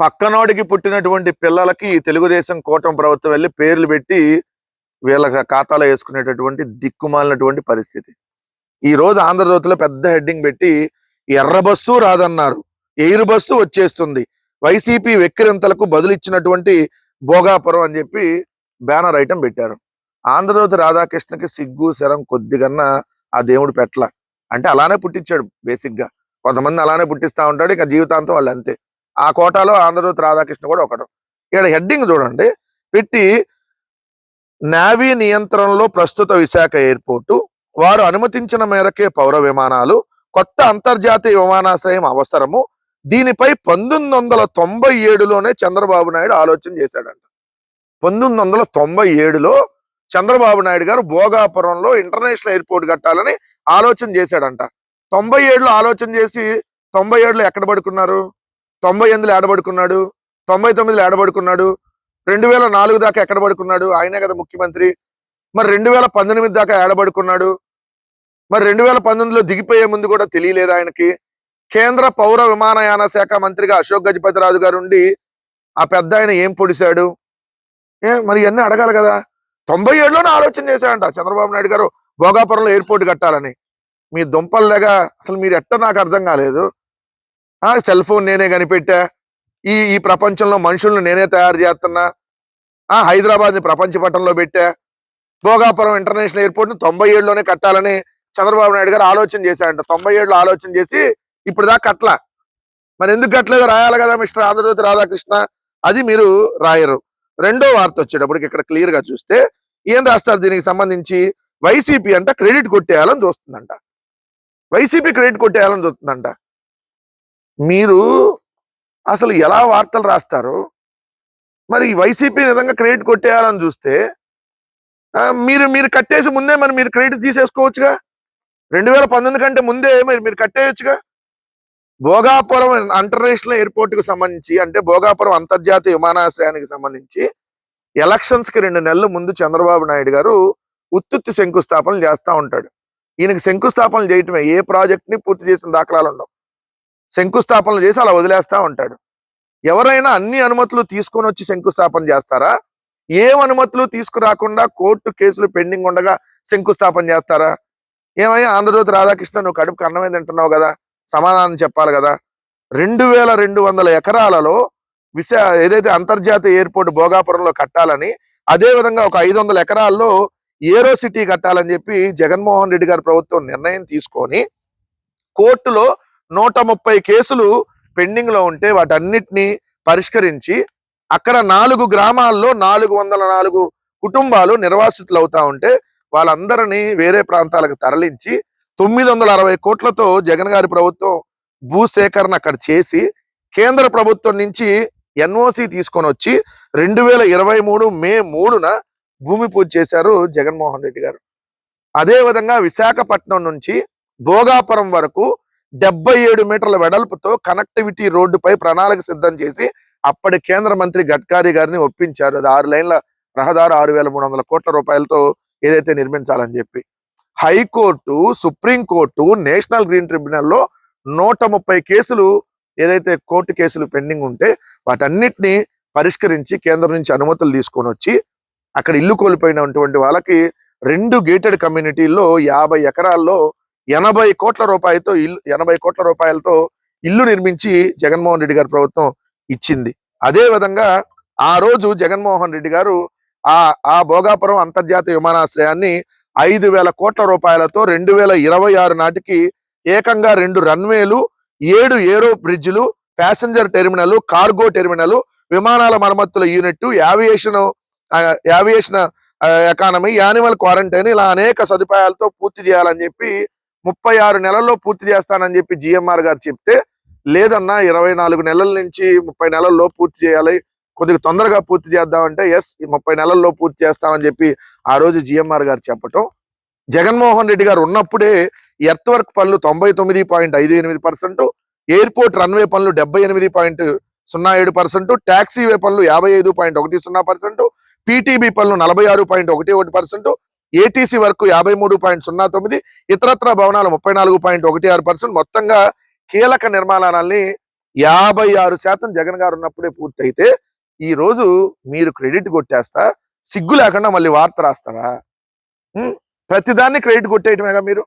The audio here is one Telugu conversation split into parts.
పక్కనోడికి పుట్టినటువంటి పిల్లలకి తెలుగుదేశం కూటమి ప్రభుత్వం వెళ్ళి పేర్లు పెట్టి వీళ్ళ ఖాతాలో వేసుకునేటటువంటి దిక్కుమాలినటువంటి పరిస్థితి. ఈ రోజు ఆంధ్రజ్యోతిలో పెద్ద హెడ్డింగ్ పెట్టి ఎర్ర బస్సు రాదన్నారు, ఎయిర్ బస్సు వచ్చేస్తుంది, వైసీపీ వెక్కిరింతలకు బదులిచ్చినటువంటి భోగాపురం అని చెప్పి బ్యానర్ ఐటమ్ పెట్టారు. ఆంధ్రజ్యోతి రాధాకృష్ణకి సిగ్గు శరం కొద్దిగన్నా ఆ దేవుడు పెట్ల. అంటే అలానే పుట్టించాడు బేసిక్ గా. కొంతమంది అలానే పుట్టిస్తా ఉంటాడు, ఇక జీవితాంతం వాళ్ళు అంతే. ఆ కోటాలో ఆంధ్రజ్యోతి రాధాకృష్ణ కూడా ఒకడు. ఇక్కడ హెడ్డింగ్ చూడండి పెట్టి, నేవీ నియంత్రణలో ప్రస్తుత విశాఖ ఎయిర్పోర్టు, వారు అనుమతించిన మేరకే పౌర విమానాలు, కొత్త అంతర్జాతీయ విమానాశ్రయం అవసరము, దీనిపై 1997లోనే చంద్రబాబు నాయుడు ఆలోచన చేశాడంట. 1997లో చంద్రబాబు నాయుడు గారు భోగాపురంలో ఇంటర్నేషనల్ ఎయిర్పోర్ట్ కట్టాలని ఆలోచన చేశాడంట. 97లో ఆలోచన చేసి 97లో ఎక్కడ పడుకున్నారు, 98లో ఏడబడుకున్నాడు, 99లో ఏడబడుకున్నాడు, 2004 దాకా ఎక్కడ పడుకున్నాడు, ఆయనే కదా ముఖ్యమంత్రి. మరి 2018 దాకా ఏడబడుకున్నాడు. మరి 2019లో దిగిపోయే ముందు కూడా తెలియలేదు ఆయనకి. కేంద్ర పౌర విమానయాన శాఖ మంత్రిగా అశోక్ గజపతిరాజు గారు ఉండి ఆ పెద్ద ఆయన ఏం పొడిశాడు? మరి ఇవన్నీ అడగాలి కదా. 97లోనే ఆలోచన చేశాడంట చంద్రబాబు నాయుడు గారు భోగాపురంలో ఎయిర్పోర్ట్ కట్టాలని. మీ దుంపల్లాగా అసలు మీరు ఎట్ట నాకు అర్థం కాలేదు. సెల్ ఫోన్ నేనే కనిపెట్టా, ఈ ప్రపంచంలో మనుషులను నేనే తయారు చేస్తున్నా, హైదరాబాద్ ని ప్రపంచ పటంలో పెట్టా, భోగాపురం ఇంటర్నేషనల్ ఎయిర్పోర్ట్ ని 97లోనే కట్టాలని చంద్రబాబు నాయుడు గారు ఆలోచన చేశాడంట. 97లో ఆలోచన చేసి ఇప్పుడు దాకా కట్టలా. మరి ఎందుకు కట్టలేదు రాయాలి కదా మిస్టర్ ఆంధ్రజ్యోతి రాధాకృష్ణ. అది మీరు రాయరు. రెండో వార్త వచ్చేటప్పటికి ఇక్కడ క్లియర్ గా చూస్తే ఏం రాస్తారు దీనికి సంబంధించి, వైసీపీ అంట క్రెడిట్ కొట్టేయాలని చూస్తుందంట. వైసీపీ క్రెడిట్ కొట్టేయాలని చూస్తుందంట. మీరు అసలు ఎలా వార్తలు రాస్తారు? మరి వైసీపీ విధంగా క్రెడిట్ కొట్టేయాలని చూస్తే మీరు కట్టేసి ముందే మరి మీరు క్రెడిట్ తీసేసుకోవచ్చుగా. 2019 కంటే ముందే మీరు కట్టేయచ్చుగా. భోగాపురం ఇంటర్నేషనల్ ఎయిర్పోర్ట్ కు సంబంధించి, అంటే భోగాపురం అంతర్జాతీయ విమానాశ్రయానికి సంబంధించి ఎలక్షన్స్ కి 2 నెలల ముందు చంద్రబాబు నాయుడు గారు ఉత్తుత్తి శంకుస్థాపనలు చేస్తా ఉంటాడు. ఈయనకి శంకుస్థాపనలు చేయటమే, ఏ ప్రాజెక్ట్ ని పూర్తి చేసిన దాఖలాలు ఉండవు. శంకుస్థాపనలు చేసి అలా వదిలేస్తా ఉంటాడు. ఎవరైనా అన్ని అనుమతులు తీసుకొని వచ్చి శంకుస్థాపన చేస్తారా? ఏం అనుమతులు తీసుకురాకుండా కోర్టు కేసులు పెండింగ్ ఉండగా శంకుస్థాపన చేస్తారా? ఏమయ్యా ఆంధ్రజ్యోతి రాధాకృష్ణ, నువ్వు కడుపుకు అన్నమే తింటున్నావు కదా, సమాధానం చెప్పాలి కదా. 2200 ఎకరాలలో ఏదైతే అంతర్జాతీయ ఎయిర్పోర్ట్ భోగాపురంలో కట్టాలని, అదే విధంగా ఒక 500 ఎకరాల్లో ఏరో సిటీ కట్టాలని చెప్పి జగన్మోహన్ రెడ్డి గారి ప్రభుత్వం నిర్ణయం తీసుకొని కోర్టులో 130 కేసులు పెండింగ్ లో ఉంటే వాటన్నిటిని పరిష్కరించి అక్కడ 4 గ్రామాల్లో 404 కుటుంబాలు నిర్వాసితులు అవుతా ఉంటే వాళ్ళందరినీ వేరే ప్రాంతాలకు తరలించి 960 కోట్లతో జగన్ గారి ప్రభుత్వం భూసేకరణ అక్కడ చేసి కేంద్ర ప్రభుత్వం నుంచి ఎన్ఓసి తీసుకొని వచ్చి 2023 మే 3న భూమి పూజ చేశారు జగన్మోహన్ రెడ్డి గారు. అదే విధంగా విశాఖపట్నం నుంచి భోగాపురం వరకు 77 మీటర్ల వెడల్పుతో కనెక్టివిటీ రోడ్డుపై ప్రణాళిక సిద్ధం చేసి అప్పటి కేంద్ర మంత్రి గడ్కరీ గారిని ఒప్పించారు. అది 6 లైన్ల రహదారి 6300 కోట్ల రూపాయలతో ఏదైతే నిర్మించాలని చెప్పి. హైకోర్టు, సుప్రీంకోర్టు, నేషనల్ గ్రీన్ ట్రిబ్యునల్లో 130 కేసులు ఏదైతే కోర్టు కేసులు పెండింగ్ ఉంటే వాటన్నిటిని పరిష్కరించి కేంద్రం నుంచి అనుమతులు తీసుకొని వచ్చి అక్కడ ఇల్లు కోల్పోయినటువంటి వాళ్ళకి 2 గేటెడ్ కమ్యూనిటీల్లో 50 ఎకరాల్లో 80 కోట్ల రూపాయలతో ఇల్లు నిర్మించి జగన్మోహన్ రెడ్డి గారి ప్రభుత్వం ఇచ్చింది. అదే విధంగా ఆ రోజు జగన్మోహన్ రెడ్డి గారు ఆ భోగాపురం అంతర్జాతీయ విమానాశ్రయాన్ని 5000 కోట్ల రూపాయలతో 2026 నాటికి ఏకంగా 2 రన్వేలు, 7 ఏరో బ్రిడ్జ్లు, ప్యాసింజర్ టెర్మినల్, కార్గో టెర్మినల్, విమానాల మరమ్మతుల unit, aviation economy, animal quarantine, ఇలా అనేక సదుపాయాలతో పూర్తి చేయాలని చెప్పి 36 నెలల్లో పూర్తి చేస్తానని చెప్పి జిఎంఆర్ గారు చెప్తే, లేదన్నా 24 నెలల నుంచి 30 నెలల్లో పూర్తి చేయాలి, కొద్దిగా తొందరగా పూర్తి చేద్దామంటే ఎస్ 30 నెలల్లో పూర్తి చేస్తామని చెప్పి ఆ రోజు జిఎంఆర్ గారు చెప్పటం, జగన్మోహన్ రెడ్డి గారు ఉన్నప్పుడే ఎర్త్ వర్క్ పనులు 99.58%, ఎయిర్పోర్ట్ రన్వే పనులు 78.07%, ట్యాక్సీ వే పనులు 55.10%, పీటీబీ పనులు 46.11%, ఏటీసీ వర్క్ 53.09%, ఇతరత్ర భవనాలు 34.16%, మొత్తంగా కీలక నిర్మాణాలని 56% జగన్ గారు ఉన్నప్పుడే పూర్తయితే ఈ రోజు మీరు క్రెడిట్ కొట్టేస్తా సిగ్గు లేకుండా మళ్ళీ వార్త రాస్తారా? ప్రతిదాన్ని క్రెడిట్ కొట్టేయటమేగా మీరు.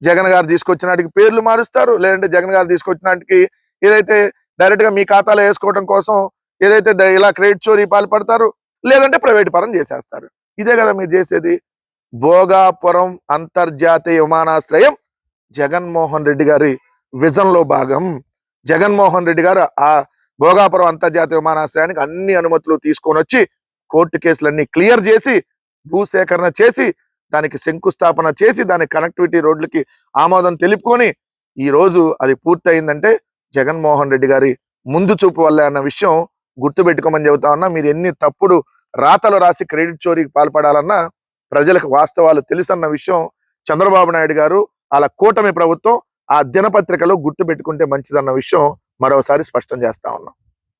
జగన్ గారు తీసుకొచ్చిన వాటికి పేర్లు మారుస్తారు, లేదంటే జగన్ గారు తీసుకొచ్చిన వాటికి ఏదైతే డైరెక్ట్ గా మీ ఖాతాలో వేసుకోవడం కోసం ఏదైతే ఇలా క్రెడిట్ చోరీ పాల్పడతారు, లేదంటే ప్రైవేట్ పరం చేసేస్తారు. ఇదే కదా మీరు చేసేది. భోగాపురం అంతర్జాతీయ విమానాశ్రయం జగన్మోహన్ రెడ్డి గారి విజన్ లో భాగం. జగన్మోహన్ రెడ్డి గారు ఆ భోగాపురం అంతర్జాతీయ విమానాశ్రయానికి అన్ని అనుమతులు తీసుకొని వచ్చి కోర్టు కేసులన్నీ క్లియర్ చేసి భూసేకరణ చేసి దానికి శంకుస్థాపన చేసి దాని కనెక్టివిటీ రోడ్లకి ఆమోదం తెలుపుకొని ఈ రోజు అది పూర్తయిందంటే జగన్మోహన్ రెడ్డి గారి ముందు చూపు వల్లే అన్న విషయం గుర్తుపెట్టుకోమని చెబుతా ఉన్నా. మీరు ఎన్ని తప్పుడు రాతలు రాసి క్రెడిట్ చోరీకి పాల్పడాలన్నా ప్రజలకు వాస్తవాలు తెలుసన్న విషయం చంద్రబాబు నాయుడు గారు అలా కూటమి ప్రభుత్వం ఆ దినపత్రికలో గుర్తు పెట్టుకుంటే మంచిదన్న విషయం మరోసారి స్పష్టం చేస్తా ఉన్నాం.